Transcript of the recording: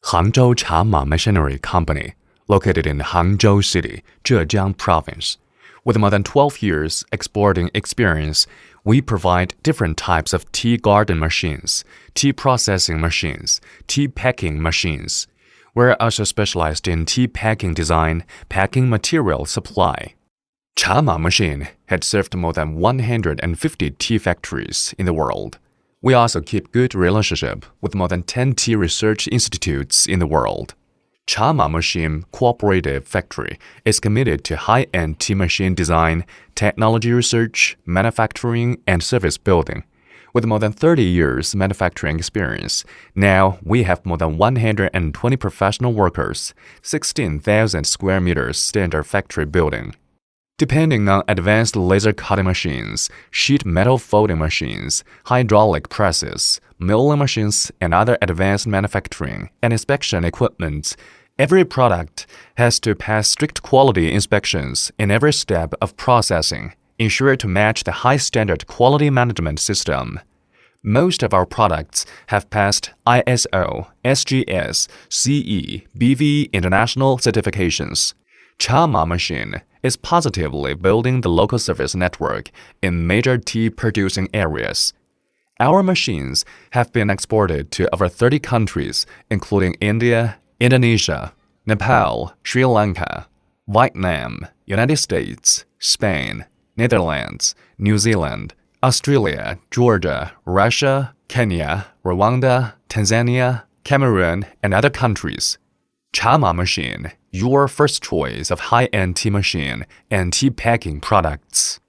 HangZhou Chama Machinery Company, located in HangZhou City, Zhejiang Province. With more than 12 years exporting experience, we provide different types of tea garden machines, tea processing machines, tea packing machines. We're also specialized in tea packing design, packing material supply. Chama machine had served more than 150 tea factories in the world. We also keep good relationship with more than 10 tea research institutes in the world. Chama Machine Cooperative Factory is committed to high-end tea machine design, technology research, manufacturing, and service building. With more than 30 years manufacturing experience, now we have more than 120 professional workers, 16,000 square meters standard factory building. Depending on advanced laser cutting machines, sheet metal folding machines, hydraulic presses, milling machines, and other advanced manufacturing and inspection equipment, every product has to pass strict quality inspections in every step of processing, ensured to match the high standard quality management system. Most of our products have passed ISO, SGS, CE, BV international certifications. Chama Machine is positively building the local service network in major tea producing areas. Our machines have been exported to over 30 countries, including India, Indonesia, Nepal, Sri Lanka, Vietnam, United States, Spain, Netherlands, New Zealand, Australia, Georgia, Russia, Kenya, Rwanda, Tanzania, Cameroon, and other countries. Chama Machine, your first choice of high-end tea machine and tea packing products.